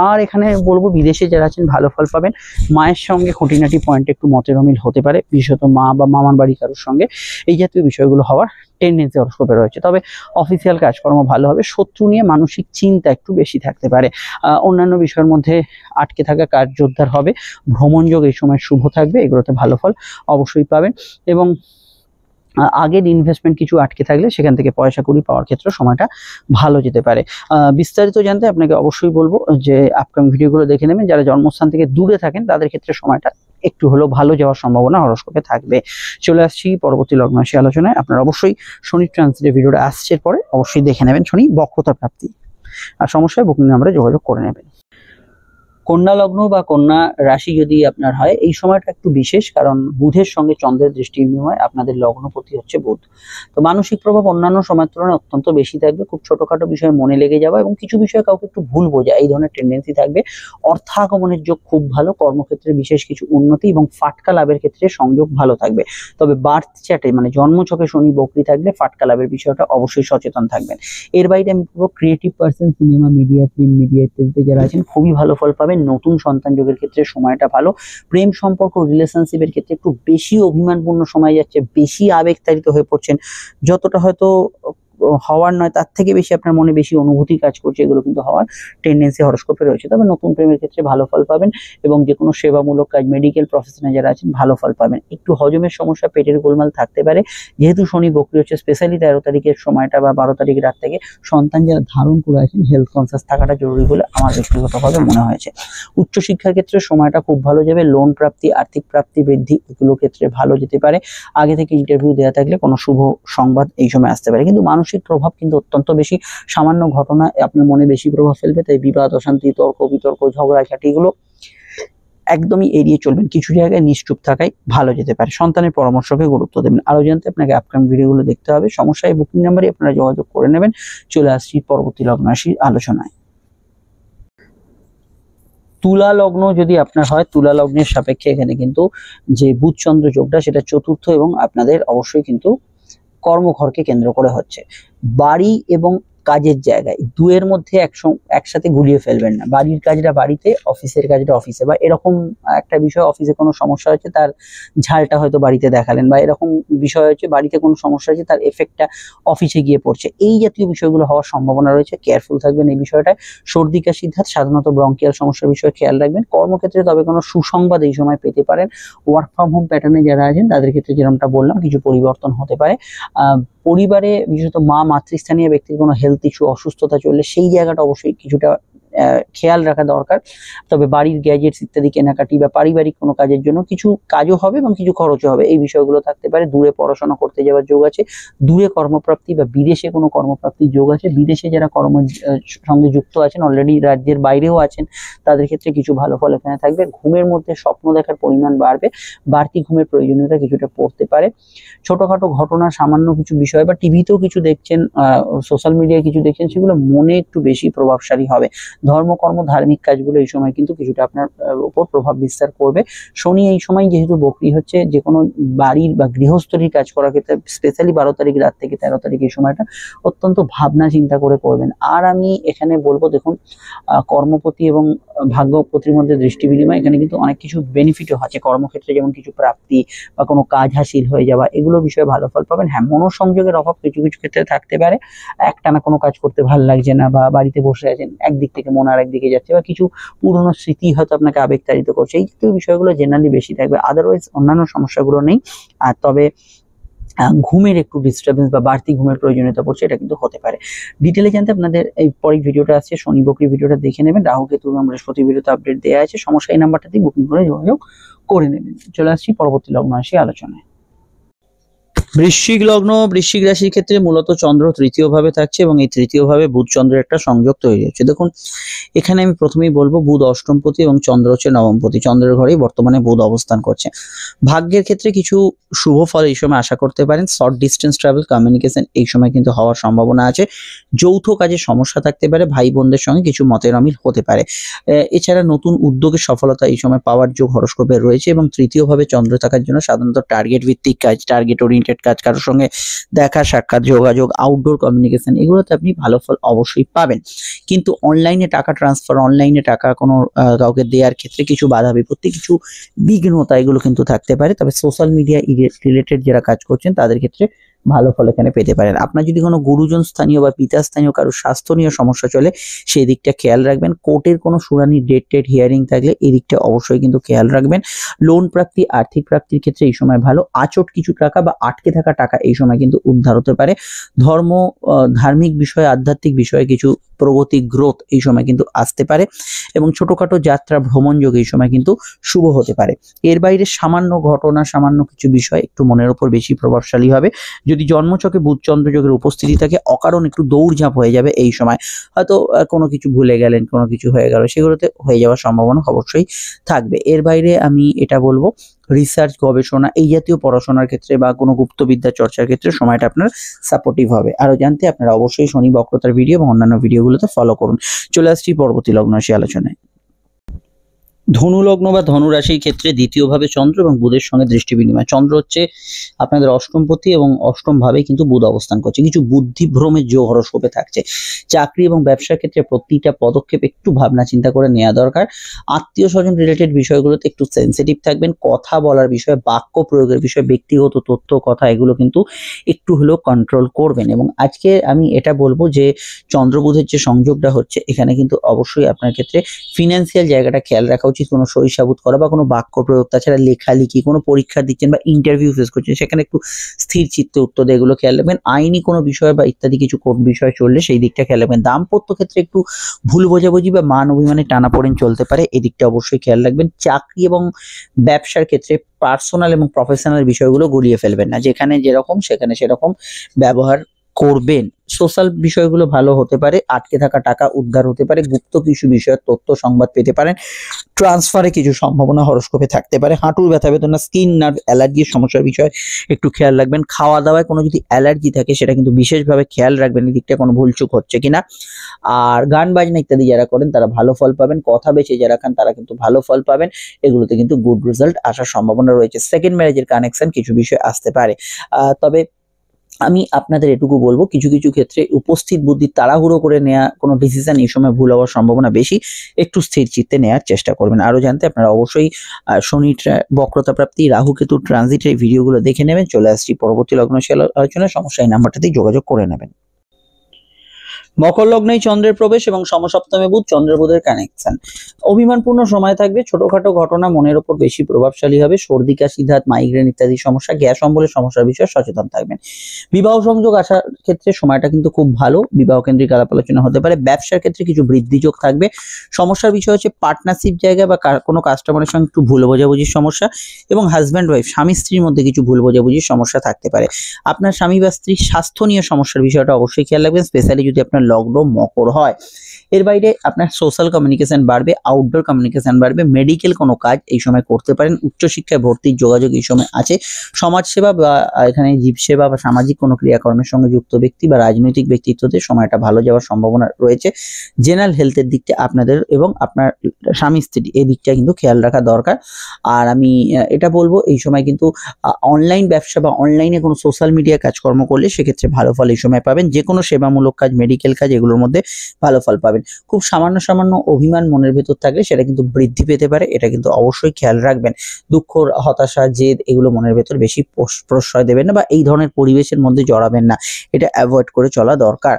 আর এখানে বলবো বিদেশে যারা আছেন ভালো ফল পাবেন। মায়ের সঙ্গে খুঁটিনাটি পয়েন্টে একটু মতের অমিল হতে পারে, বিশেষত মা বা মামার বাড়ি কারোর সঙ্গে, এই জাতীয় বিষয়গুলো হওয়ার টেন্ডেন্সি হরোস্কোপে রয়েছে। তবে অফিসিয়াল কাজকর্ম ভালো হবে। শত্রু নিয়ে মানসিক চিন্তা একটু বেশি থাকতে পারে। অন্যান্য বিষয়ের মধ্যে আটকে থাকা কাজ জোরদার হবে। ভ্রমণ যোগ এই সময় শুভ থাকবে, এগুলোতে ভালো ফল অবশ্যই পাবেন। এবং আগের ইনভেস্টমেন্ট কিছু আটকে থাকলে সেখান থেকে পয়সা কড়ি পাওয়ার ক্ষেত্রে সময়টা ভালো যেতে পারে। বিস্তারিত জানতে আপনাকে অবশ্যই বলবো যে আপকামিং ভিডিওগুলো দেখে নেবেন। যারা জন্মস্থান থেকে দূরে থাকেন তাদের ক্ষেত্রে সময়টা একটু হলেও ভালো যাওয়ার সম্ভাবনা হরোস্কোপে থাকবে। চলে আসছি পরবর্তী লগ্ন রাশি আলোচনায়। আপনারা অবশ্যই শনি ট্রানজিটের ভিডিওটা আসছে পরে অবশ্যই দেখে নেবেন। শনি বক্রতা প্রাপ্তি, আর সমস্যায় বুকিং নাম্বারে যোগাযোগ করে নেবেন। কন্যা লগ্ন বা কন্যা রাশি যদি আপনার হয়, এই সময়টা একটু বিশেষ, কারণ বুধের সঙ্গে চন্দ্রের দৃষ্টি বিনিময়, আপনাদের লগ্নপতি হচ্ছে বুধ। তো মানসিক প্রভাব অন্যান্য সময়ের তুলনায় অত্যন্ত বেশি থাকবে। খুব ছোটখাটো বিষয়ে মনে লেগে যাওয়া এবং কিছু বিষয়ে কাউকে একটু ভুল বোঝা, এই ধরনের টেন্ডেন্সি থাকবে। অর্থাগমনের যোগ খুব ভালো, কর্মক্ষেত্রে বিশেষ কিছু উন্নতি এবং ফাটকা লাভের ক্ষেত্রে সংযোগ ভালো থাকবে। তবে বার্থ চ্যাটে মানে জন্মছকে শনি বকরি থাকলে ফাটকা লাভের বিষয়টা অবশ্যই সচেতন থাকবেন। এর বাইরে আমি বলবো creative person, cinema, media, film media ইত্যাদিতে যারা আছেন খুবই ভালো ফল পাবেন। নতুন সন্তান যোগের ক্ষেত্রে সময়টা ভালো। প্রেম সম্পর্ক, রিলেশনশিপের ক্ষেত্রে একটু বেশি অভিমানপূর্ণ সময় যাচ্ছে, বেশি আবেগতাড়িত হয়ে পড়ছেন, যতটা হয়তো হওয়ার নয় তার থেকে বেশি আপনার মনে বেশি অনুভূতি কাজ করছে, এগুলো কিন্তু হওয়ার টেন্ডেন্সি হরোস্কোপে রয়েছে। তবে নতুন প্রেমের ক্ষেত্রে ভালো ফল পাবেন এবং যে কোনো সেবামূলক কাজ, মেডিকেল প্রফেশনে যারা আছেন ভালো ফল পাবেন। একটু হজমের সমস্যা, পেটের গোলমাল থাকতে পারে, যেহেতু শনি বকরি হচ্ছে। স্পেশালি 13 তারিখের সময়টা বা 12 তারিখের রাত থেকে সন্তান যারা ধারণ করে আছেন হেলথ কনসিয়াস থাকাটা জরুরি বলে আমার ব্যক্তিগতভাবে মনে হয়েছে। উচ্চশিক্ষার ক্ষেত্রে সময়টা খুব ভালো যাবে। লোন প্রাপ্তি, আর্থিক প্রাপ্তি বৃদ্ধি এগুলো ক্ষেত্রে ভালো যেতে পারে। আগে থেকে ইন্টারভিউ দেওয়া থাকলে কোনো শুভ সংবাদ এই সময় আসতে পারে। কিন্তু মানসিক প্রভাব কিন্তু অত্যন্ত বেশি। সামান্য ঘটনা আপনার মনে বেশি প্রভাব ফেলবে, তাই বিবাদ, অশান্তি, তর্ক বিতর্ক, ঝগড়াঝাটি এগুলো একদমই এড়িয়ে চলবেন। কিছু জায়গায় নিশ্চুপ থাকাই ভালো যেতে পারে। সন্তানের পরামর্শকে গুরুত্ব দেবেন। আরো জানতে আপনাকে আপকামিং ভিডিওগুলো দেখতে হবে। সমস্যায় বুকিং নাম্বারে আপনারা যোগাযোগ করে নেবেন। চলে আসছি পরবর্তী লগ্ন রাশির আলোচনায়। তুলা লগ্ন যদি আপনার হয়, তুলা লগ্নের সাপেক্ষে এখানে কিন্তু যে বুধ চন্দ্র যোগটা সেটা চতুর্থ এবং আপনাদের অবশ্যই কিন্তু কর্মঘরকে কেন্দ্র করে হচ্ছে। বাড়ি এবং কাজের জায়গায় দুয়ের মধ্যে একসাথে গুলিয়ে ফেলবেন না। বাড়ির কাজটা বাড়িতে, অফিসের কাজটা অফিসে, বা এরকম একটা বিষয় অফিসে কোনো সমস্যা হচ্ছে তার ঝালটা হয়তো বাড়িতে দেখালেন, বা এরকম বিষয় হচ্ছে বাড়িতে কোনো সমস্যা হচ্ছে তার এফেক্টটা অফিসে গিয়ে পড়ছে। এই জাতীয় বিষয়গুলো হওয়ার সম্ভাবনা রয়েছে, কেয়ারফুল থাকবেন এই বিষয়টায়। সর্দি কাশি ধাত, সাধারণত ব্রঙ্কিয়াল সমস্যার বিষয়ে খেয়াল রাখবেন। কর্মক্ষেত্রে তবে কোনো সুসংবাদ এই সময় পেতে পারেন। ওয়ার্ক ফ্রম হোম প্যাটার্নে যারা আছেন তাদের ক্ষেত্রে যেরকমটা বললাম কিছু পরিবর্তন হতে পারে। পরিবারে বিশেষত মাতৃস্থানীয় ব্যক্তির কোনো হেলথ ইস্যু, অসুস্থতা চললে সেই জায়গাটা অবশ্যই কিছুটা খেয়াল রাখা দরকার। তবে বাড়ির গ্যাজেটস ইত্যাদি কেনাকাটি বা পারিবারিক কোনো কাজের জন্য কিছু কাজও হবে এবং কিছু খরচও হবে, এই বিষয়গুলো থাকতে পারে। দূরে পড়াশোনা করতে যাওয়ার যোগ আছে। দূরে কর্মপ্রাপ্তি বা বিদেশে কোনো কর্মপ্রাপ্তির যোগ আছে। বিদেশে যারা সঙ্গে যুক্ত আছেন, অলরেডি রাজ্যের বাইরেও আছেন, তাদের ক্ষেত্রে কিছু ভালো ফল এখানে থাকবে। ঘুমের মধ্যে স্বপ্ন দেখার পরিমাণ বাড়বে। বাড়তি ঘুমের প্রয়োজনীয়তা কিছুটা পড়তে পারে। ছোটখাটো ঘটনা, সামান্য কিছু বিষয় বা টিভিতেও কিছু দেখছেন, সোশ্যাল মিডিয়ায় কিছু দেখছেন, সেগুলো মনে একটু বেশি প্রভাবশালী হবে। ধর্মকর্ম ধার্মিক কাজগুলো এই সময় কিন্তু কিছুটা আপনার উপর প্রভাব বিস্তার করবে। শনি এই সময় যেহেতু বকরি হচ্ছে, যে কোনো বাড়ির বা গৃহস্থলীর কাজ করার ক্ষেত্রে স্পেশালি 12 তারিখ রাত থেকে 13 তারিখ এই সময়টা অত্যন্ত ভাবনা চিন্তা করে করবেন। আর আমি এখানে বলবো, দেখুন কর্মপতি এবং ভাগ্যপতির মধ্যে দৃষ্টি বিনিময়, এখানে কিন্তু অনেক কিছু বেনিফিটও আছে কর্মক্ষেত্রে, যেমন কিছু প্রাপ্তি বা কোনো কাজ হাসিল হয়ে যাওয়া, এগুলো বিষয়ে ভালো ফল পাবেন। হ্যাঁ, মনোসংযোগের অভাব কিছু কিছু ক্ষেত্রে থাকতে পারে, একটানা কোনো কাজ করতে ভালো লাগছে না বা বাড়িতে বসে আছেন, একদিক থেকে মন আরেক দিকে যাচ্ছে, বা কিছু পুরনো স্মৃতি হয়তো আপনাকে আবেগতাড়িত করছে, এই জাতীয় বিষয়গুলো জেনারেলি বেশি থাকবে। আদারওয়াইজ অন্যান্য সমস্যাগুলো নেই। আর তবে ঘুমের একটু ডিস্টারবেন্স বা বাড়তি ঘুমের প্রয়োজনীয়তা পড়ছে, এটা কিন্তু হতে পারে। ডিটেলে জানতে আপনাদের এই পরের ভিডিওটা আসছে, শনি বকরি ভিডিওটা দেখে নেবেন। রাহু কেতু এবং বৃহস্পতি ভিডিওতে আপডেট দেওয়া আছে, সমস্যা এই নাম্বারটা দিয়ে বুকিং করে যোগাযোগ করে নেবেন। চলে আসছি পরবর্তী লগ্ন রাশি আলোচনায়। বৃশ্চিক লগ্ন, বৃশ্চিক রাশির ক্ষেত্রে মূলত চন্দ্র তৃতীয় ভাবে থাকছে এবং এই তৃতীয় ভাবে বুধ চন্দ্রের একটা সংযোগ তৈরি হচ্ছে। দেখুন এখানে আমি প্রথমেই বলবো, বুধ অষ্টমপতি এবং চন্দ্র হচ্ছে নবমপতি। চন্দ্রের ঘরেই বর্তমানে বুধ অবস্থান করছে। ভাগ্যের ক্ষেত্রে কিছু শুভ ফল এই সময় আশা করতে পারেন। শর্ট ডিস্টেন্স ট্রাভেল, কমিউনিকেশন এই সময় কিন্তু হওয়ার সম্ভাবনা আছে। যৌথ কাজে সমস্যা থাকতে পারে, ভাই বোনদের সঙ্গে কিছু মতের অমিল হতে পারে। এছাড়া নতুন উদ্যোগের সফলতা এই সময় পাওয়ার যোগ হরোস্কোপে রয়েছে। এবং তৃতীয় ভাবে চন্দ্র থাকার জন্য সাধারণত টার্গেট ভিত্তিক কাজ, টার্গেট ওরিয়েন্টেড কাজ, কারোর সঙ্গে দেখা সাক্ষাৎ, যোগাযোগ, আউটডোর কমিউনিকেশন, এগুলোতে আপনি ভালো ফল অবশ্যই পাবেন। কিন্তু অনলাইনে টাকা ট্রান্সফার, অনলাইনে টাকা কোনো কাউকে দেওয়ার ক্ষেত্রে কিছু বাধা বিপত্তি, কিছু বিঘ্নতা এগুলো কিন্তু থাকতে পারে। তবে সোশ্যাল মিডিয়া রিলেটেড যারা কাজ করছেন তাদের ক্ষেত্রে ভালো ফল এখানে পেতে পারেন। আপনার যদি কোনো গুরুজন স্থানীয় বা পিতা স্থানীয় কারো স্বাস্থ্য নিয়ে সমস্যা চলে, সেই দিকটা খেয়াল রাখবেন। কোর্টের কোনো শুনানি, ডেট হিয়ারিং থাকলে এই দিকটা অবশ্যই কিন্তু খেয়াল রাখবেন। লোন প্রাপ্তি, আর্থিক প্রাপ্তির ক্ষেত্রে এই সময় ভালো। আচট কিছু টাকা বা আটকে থাকা টাকা এই সময় কিন্তু উদ্ধার হতে পারে। ধার্মিক বিষয়ে, আধ্যাত্মিক বিষয়ে কিছু প্রগতি, গ্রোথ এই সময় কিন্তু আসতে পারে। এবং ছোটখাটো যাত্রা, ভ্রমণ যোগ এই সময় কিন্তু শুভ হতে পারে। এর বাইরে সামান্য ঘটনা, সামান্য কিছু বিষয় একটু মনের উপর বেশি প্রভাবশালী হবে। যদি জন্মছকে বুধ চন্দ্র যোগের উপস্থিতি থাকে, অকারণ একটু দৌড়ঝাঁপ হয়ে যাবে এই সময়। হয়তো কোনো কিছু ভুলে গেলেন, কোনো কিছু হয়ে গেল, সেগুলোতে হয়ে যাওয়ার সম্ভাবনা অবশ্যই থাকবে। এর বাইরে আমি এটা বলবো, রিসার্চ, গবেষণা এই জাতীয় পড়াশোনার ক্ষেত্রে বা কোনো গুপ্তবিদ্যা চর্চার ক্ষেত্রে সময়টা আপনার সাপোর্টিভ হবে। আরো জানতে আপনারা অবশ্যই শনি বক্রতার ভিডিও এবং অন্যান্য ভিডিওগুলোতে ফলো করুন। চলে আসছি পরবর্তী লগ্ন রাশি আলোচনায়। ধনু লগ্ন বা ধনু রাশির ক্ষেত্রে দ্বিতীয়ভাবে চন্দ্র এবং বুধের সঙ্গে দৃষ্টি বিনিময়। চন্দ্র হচ্ছে আপনাদের অষ্টমপতি এবং অষ্টম ভাবে কিন্তু বুধ অবস্থান করছে। কিছু বুদ্ধিভ্রমের যোগ হরোস্কোপে থাকছে। চাকরি এবং ব্যবসার ক্ষেত্রে প্রতিটা পদক্ষেপ একটু ভাবনা চিন্তা করে নেওয়া দরকার। আত্মীয় স্বজন রিলেটেড বিষয়গুলোতে একটু সেন্সিটিভ থাকবেন। কথা বলার বিষয়ে, বাক্য প্রয়োগের বিষয়ে, ব্যক্তিগত তথ্য, কথা এগুলো কিন্তু একটু হলেও কন্ট্রোল করবেন। এবং আজকে আমি এটা বলবো যে চন্দ্র বুধের যে সংযোগটা হচ্ছে, এখানে কিন্তু অবশ্যই আপনার ক্ষেত্রে ফিনান্সিয়াল জায়গাটা খেয়াল রাখা উচিত। কোনো সহিসাবুত করা বা কোনো বাক্য প্রয়োগ, তাছাড়া লেখালেখি, কোনো পরীক্ষা দিচ্ছেন বা ইন্টারভিউ ফেস করছেন, সেখানে একটু স্থির চিত্তে উত্তর দেয়, এগুলো খেয়াল রাখবেন। আইনি কোনো বিষয় বা ইত্যাদি কিছু কোর্ট বিষয় চললে সেই দিকটা খেয়াল রাখবেন। দাম্পত্য ক্ষেত্রে একটু ভুল বোঝাবুঝি বা মান অভিমানে টানাপোড়েন চলতে পারে, এই দিকটা অবশ্যই খেয়াল রাখবেন। চাকরি এবং ব্যবসার ক্ষেত্রে পার্সোনাল এবং প্রফেশনাল বিষয়গুলো গুলিয়ে ফেলবেন না, যেখানে যেরকম সেখানে সেরকম ব্যবহার করবেন। সোশ্যাল বিষয়গুলো ভালো হতে পারে, আটকে থাকা টাকা উদ্ধার হতে পারে, গুপ্ত কিছু বিষয়ের তথ্য সংবাদ পেতে পারেন, ট্রান্সফারে কিছু সম্ভাবনা হরোস্কোপে থাকতে পারে। হাঁটুর ব্যথা বেদনা, স্কিন নার্ভ অ্যালার্জির সমস্যার বিষয়ে একটু খেয়াল রাখবেন। খাওয়া দাওয়ায় কোনো যদি অ্যালার্জি থাকে সেটা কিন্তু বিশেষভাবে খেয়াল রাখবেন, এই দিকটা কোনো ভুলচুক হচ্ছে কিনা। আর গান বাজনা ইত্যাদি যারা করেন তারা ভালো ফল পাবেন। কথা বেছে যারা খান তারা কিন্তু ভালো ফল পাবেন। এগুলোতে কিন্তু গুড রেজাল্ট আসার সম্ভাবনা রয়েছে। সেকেন্ড ম্যারেজের কানেকশন কিছু বিষয় আসতে পারে। তবে আমি আপনাদের এটুকু বলবো, কিছু কিছু ক্ষেত্রে উপস্থিত বুদ্ধি তাড়াহুড়ো করে নেওয়া কোনো ডিসিশন এই সময় ভুল হওয়ার সম্ভাবনা বেশি। একটু স্থির চিত্তে নেওয়ার চেষ্টা করবেন। আরো জানতে আপনারা অবশ্যই শনি বক্রতা প্রাপ্তি, রাহু কেতু ট্রানজিটের ভিডিওগুলো দেখে নেবেন। চলে আসছি পরবর্তী লগ্ন আলোচনায়। সমস্যা এই নাম্বারটাতেই যোগাযোগ করে নেবেন। মকর লগ্নেই চন্দ্রের প্রবেশ এবং সমসপ্তমে বুধ, চন্দ্র বুধের কানেকশন। অভিমানপূর্ণ সময় থাকবে। ছোটখাটো ঘটনা মনের উপর বেশি প্রভাবশালী হবে। সর্দি কাশি, ধাত, মাইগ্রেন ইত্যাদি সমস্যা, গ্যাস অম্বলের সমস্যার বিষয়ে সচেতন থাকবেন। বিবাহ সংযোগ আসার ক্ষেত্রে সময়টা কিন্তু খুব ভালো, বিবাহ কেন্দ্রিক আলাপ আলোচনা হতে পারে। ব্যবসার ক্ষেত্রে কিছু বৃদ্ধিযোগ থাকবে। সমস্যার বিষয় হচ্ছে পার্টনারশিপ জায়গা বা কোনো কাস্টমারের সঙ্গে একটু ভুল বোঝাবুঝির সমস্যা, এবং হাজব্যান্ড ওয়াইফ, স্বামী স্ত্রীর মধ্যে কিছু ভুল বোঝাবুঝির সমস্যা থাকতে পারে। আপনার স্বামী বা স্ত্রীর স্বাস্থ্য নিয়ে সমস্যার বিষয়টা অবশ্যই খেয়াল রাখবেন। স্পেশালি যদি আপনার লগ্ন মকর হয়। এর বাইরে আপনার সোশ্যাল কমিউনিকেশন বাড়বে, আউটডোর কমিউনিকেশন বাড়বে, মেডিকেল কোনো কাজ এই সময় করতে পারেন, উচ্চশিক্ষায় ভর্তির যোগাযোগ এই সময় আছে, সমাজসেবা বা এখানে জীবসেবা বা সামাজিক কোনো ক্রিয়াকর্মের সঙ্গে যুক্ত ব্যক্তি বা রাজনৈতিক ব্যক্তিত্বদের সময়টা ভালো যাওয়ার সম্ভাবনা রয়েছে। জেনারেল হেলথের দিকটা আপনাদের এবং আপনার স্বামী স্ত্রী এই দিকটা কিন্তু খেয়াল রাখা দরকার। আর আমি এটা বলবো এই সময় কিন্তু অনলাইন ব্যবসা বা অনলাইনে কোনো সোশ্যাল মিডিয়া কাজকর্ম করলে সেক্ষেত্রে ভালো ফল এই সময় পাবেন। যে কোনো সেবামূলক কাজ, মেডিকেল কাজ এগুলোর মধ্যে ভালো ফল পাবেন। খুব সামান্য সামান্য অভিমান মনের ভেতর থাকলে সেটা কিন্তু বৃদ্ধি পেতে পারে, এটা কিন্তু অবশ্যই খেয়াল রাখবেন। দুঃখ, হতাশা, জেদ এগুলো মনের ভেতর বেশি প্রশ্রয় দেবেন না বা এই ধরনের পরিবেশের মধ্যে জড়াবেন না, এটা অ্যাভয়েড করে চলা দরকার।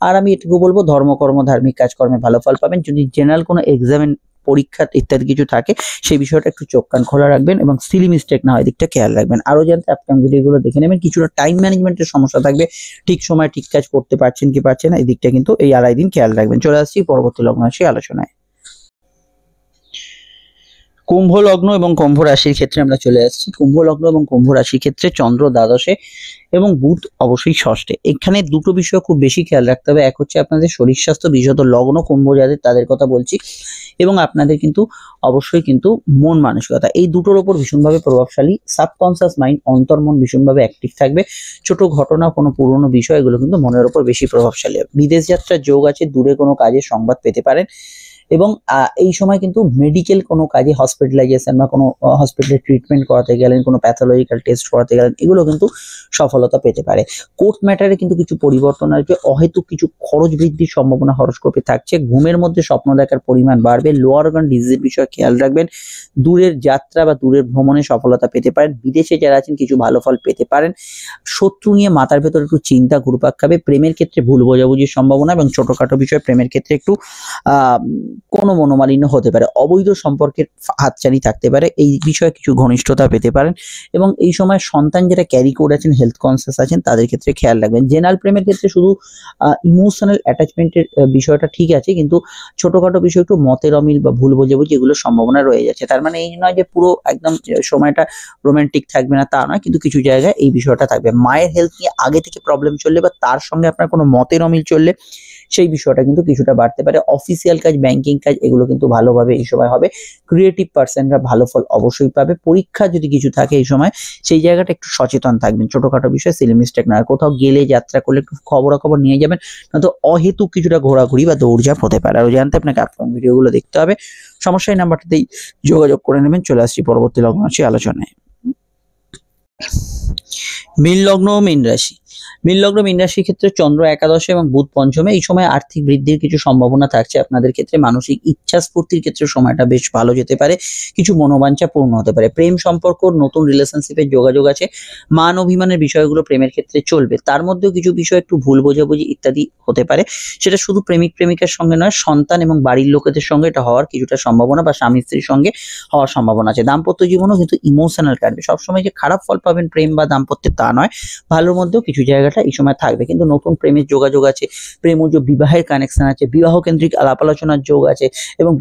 আর আমি এটুকু বলবো ধর্মকর্ম, ধার্মিক কাজকর্মে ভালো ফল পাবেন। যদি জেনারেল কোনো এক্সামিন, পরীক্ষা ইত্যাদি কিছু থাকে সেই বিষয়টা একটু চোখ কান খোলা রাখবেন এবং সিলি মিস্টেক না হয় দিকটা খেয়াল রাখবেন। আরো জানতে আপকামিং ভিডিওগুলো দেখে নেবেন। কিছুটা টাইম ম্যানেজমেন্টের সমস্যা থাকবে, ঠিক সময় ঠিক কাজ করতে পারছেন কি পারছেন না এই দিকটা কিন্তু এই 2.5 দিন খেয়াল রাখবেন। চলে আসছি পরবর্তী লগ্ন রাশি আলোচনায়। কুম্ভ লগ্ন এবং কুম্ভ রাশির ক্ষেত্রে আমরা চলে আসছি। কুম্ভ লগ্ন এবং কুম্ভ রাশির ক্ষেত্রে চন্দ্র দ্বাদশে এবং বুধ অবশ্যই ষষ্ঠে। এখানে দুটো বিষয় খুব বেশি খেয়াল রাখতে হবে। এক হচ্ছে আপনাদের শরীর স্বাস্থ্য, বিশেষত লগ্ন কুম্ভ যাদের তাদের কথা বলছি, এবং আপনাদের কিন্তু অবশ্যই কিন্তু মন মানসিকতা, এই দুটোর ওপর ভীষণভাবে প্রভাবশালী। সাবকনসিয়াস মাইন্ড, অন্তর্মন ভীষণভাবে অ্যাক্টিভ থাকবে। ছোট ঘটনা, কোনো পুরনো বিষয় এগুলো কিন্তু মনের ওপর বেশি প্রভাবশালী। বিদেশ যাত্রার যোগ আছে, দূরে কোনো কাজের সংবাদ পেতে পারেন এবং এই সময় কিন্তু মেডিকেল কোনো কাজে, হসপিটালাইজেশন বা কোনো হসপিটালে ট্রিটমেন্ট করাতে গেলেন, কোনো প্যাথোলজিক্যাল টেস্ট করাতে গেলেন, এগুলো কিন্তু সফলতা পেতে পারে। কোর্ট ম্যাটারে কিন্তু কিছু পরিবর্তন আসবে। অহেতুক কিছু খরচ বৃদ্ধির সম্ভাবনা হরোস্কোপে থাকছে। ঘুমের মধ্যে স্বপ্ন দেখার পরিমাণ বাড়বে। লোয়ার অর্গান ডিজিজের বিষয়ে খেয়াল রাখবেন। দূরের যাত্রা বা দূরের ভ্রমণে সফলতা পেতে পারেন। বিদেশে যারা আছেন কিছু ভালো ফল পেতে পারেন। শত্রু নিয়ে মাথার ভেতর একটু চিন্তা ঘুরপাক খাবে। প্রেমের ক্ষেত্রে ভুল বোঝাবুঝির সম্ভাবনা এবং ছোটখাটো বিষয় প্রেমের ক্ষেত্রে একটু কোনো মনোমালিন্য হতে পারে। অবৈধ সম্পর্কের হাতছানি থাকতে পারে, এই বিষয়ে কিছু ঘনিষ্ঠতা পেতে পারেন। এবং এই সময় সন্তান যারা ক্যারি করে আছেন, হেলথ কনসিয়াস আছেন, তাদের ক্ষেত্রে খেয়াল রাখবেন। জেনারেল প্রেমের ক্ষেত্রে শুধু ইমোশনাল অ্যাটাচমেন্টের বিষয়টা ঠিক আছে, কিন্তু ছোটখাটো বিষয় একটু মতের অমিল বা ভুল বোঝাবুঝি এগুলোর সম্ভাবনা রয়ে যাচ্ছে। তার মানে এই নয় যে পুরো একদম সময়টা রোমান্টিক থাকবে না, তা নয়, কিন্তু কিছু জায়গায় এই বিষয়টা থাকবে। মায়ের হেলথ নিয়ে আগে থেকে প্রবলেম চললে বা তার সঙ্গে আপনার কোনো মতের অমিল চললে সেই বিষয়টা কিন্তু কিছুটা বাড়তে পারে। অফিসিয়াল কাজ, ব্যাংকিং কাজ এগুলো কিন্তু ভালোভাবে এই সময় হবে। ক্রিয়েটিভ পার্সনরা ভালো ফল অবশ্যই পাবে। পরীক্ষা যদি কিছু থাকে এই সময় সেই জায়গাটা একটু সচেতন থাকবেন। ছোটখাটো বিষয় সিলি মিস্টেক না, কোথাও গেলে যাত্রা করলে একটু খবরাখবর নিয়ে যাবেন, নয়তো অহেতুক কিছুটা ঘোরাঘুরি বা দৌড়ঝাঁপ হতে পারে। আরও জানতে আপনাকে আপকামিং ভিডিওগুলো দেখতে হবে। সমস্যা এই নাম্বারটাতেই যোগাযোগ করে নেবেন। চলে আসছি পরবর্তী লগ্ন রাশি আলোচনায়। মীন লগ্ন ও মীন রাশি। মীন লগ্ন মীন রাশির ক্ষেত্রে চন্দ্র একাদশে এবং বুধ পঞ্চমে। এই সময় আর্থিক বৃদ্ধির কিছু সম্ভাবনা থাকছে আপনাদের ক্ষেত্রে। মানসিক ইচ্ছা স্ফূর্তির ক্ষেত্রে সময়টা বেশ ভালো যেতে পারে। কিছু মনোবাঞ্ছা পূর্ণ হতে পারে। প্রেম সম্পর্ক, নতুন রিলেশনশিপের যোগাযোগ আছে। মান অভিমানের বিষয়গুলো প্রেমের ক্ষেত্রে চলবে। তার মধ্যেও কিছু বিষয় একটু ভুল বোঝাবুঝি ইত্যাদি হতে পারে। সেটা শুধু প্রেমিক প্রেমিকার সঙ্গে নয়, সন্তান এবং বাড়ির লোকেদের সঙ্গে এটা হওয়ার কিছুটা সম্ভাবনা বা স্বামী স্ত্রীর সঙ্গে হওয়ার সম্ভাবনা আছে। দাম্পত্য জীবনও কিন্তু ইমোশনাল কাটবে। সবসময় যে খারাপ ফল পাবেন প্রেম বা দাম্পত্যে তা নয়, ভালোর মধ্যেও কিছু জায়গাটা এই সময় থাকবে। কিন্তু নতুন প্রেমের যোগাযোগ আছে, প্রেমজ বিবাহের কানেকশন আছে, বিবাহ কেন্দ্রিক আলাপ আলোচনার যোগ আছে এবং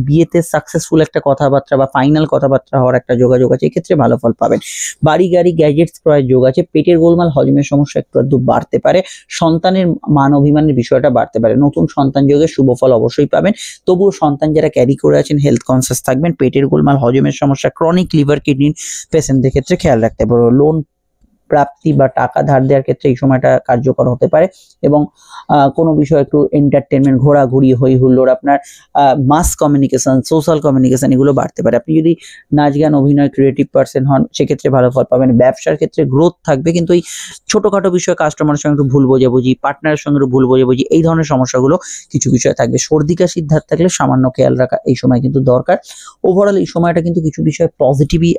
বিয়েতে সাকসেসফুল একটা কথাবার্তা বা ফাইনাল কথাবার্তা হওয়ার একটা যোগাযোগ আছে। এক্ষেত্রে ভালো ফল পাবেন। বাড়ি গাড়ি গ্যাজেটস ক্রয়ের যোগ আছে। পেটের গোলমাল, হজমের সমস্যা একটু আধটু বাড়তে পারে। সন্তানের মান অভিমানের বিষয়টা বাড়তে পারে। নতুন সন্তান যোগে শুভ ফল অবশ্যই পাবেন। তবুও সন্তান যারা ক্যারি করে আছেন হেলথ কনসিয়াস থাকবেন। পেটের গোলমাল, হজমের সমস্যা, ক্রনিক লিভার কিডনির পেশেন্টদের ক্ষেত্রে খেয়াল রাখতে পারো। লোন প্রাপ্তি বা টাকা ধার দেওয়ার ক্ষেত্রে এই সময়টা কার্যকর হতে পারে এবং কোনো বিষয় একটু এন্টারটেনমেন্ট, ঘোরাঘুরি, হই হুল্লোড়, আপনার মাস কমিউনিকেশন, সোশ্যাল কমিউনিকেশন এগুলো বাড়তে পারে। আপনি যদি নাচ গান, অভিনয়, ক্রিয়েটিভ পার্সন হন সেক্ষেত্রে ভালো ফল পাবেন। ব্যবসার ক্ষেত্রে গ্রোথ থাকবে, কিন্তু এই ছোটখাটো বিষয়, কাস্টমারের সঙ্গে একটু ভুল বোঝাবুঝি, পার্টনারের সঙ্গে একটু ভুল বোঝাবুঝি, এই ধরনের সমস্যাগুলো কিছু বিষয় থাকবে। সর্দি কাশির ধার থাকলে সামান্য খেয়াল রাখা এই সময় কিন্তু দরকার। ওভারঅল এই সময়টা কিন্তু কিছু বিষয় পজিটিভই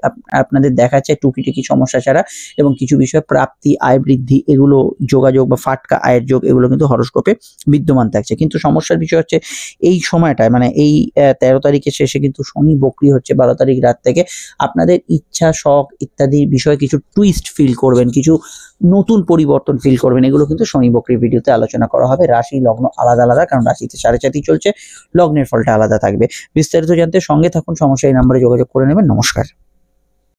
আপনাদের দেখাচ্ছে, টুকিটাকি সমস্যা ছাড়া, এবং কিছু বিষয় প্রাপ্তি, আয় বৃদ্ধি এগুলো যোগাযোগ বা ফাটকা আয়ের যোগ এগুলো কিন্তু হরোস্কোপে বিদ্যমান থাকছে। কিন্তু সমস্যার বিষয় হচ্ছে এই সময়টায়, মানে এই 13 তারিখের শেষে কিন্তু শনি বক্রি হচ্ছে। 12 তারিখ রাত থেকে আপনাদের ইচ্ছা, শখ ইত্যাদি বিষয়ে কিছু টুইস্ট ফিল করবেন, কিছু নতুন পরিবর্তন ফিল করবেন। এগুলো কিন্তু শনি বক্রির ভিডিওতে আলোচনা করা হবে। রাশি লগ্ন আলাদা আলাদা, কারণ রাশিতে 4.4 চলছে, লগ্নের ফলটা আলাদা থাকবে। বিস্তারিত জানতে সঙ্গে থাকুন। সমস্যা এই নম্বরে যোগাযোগ করে নেবেন। নমস্কার।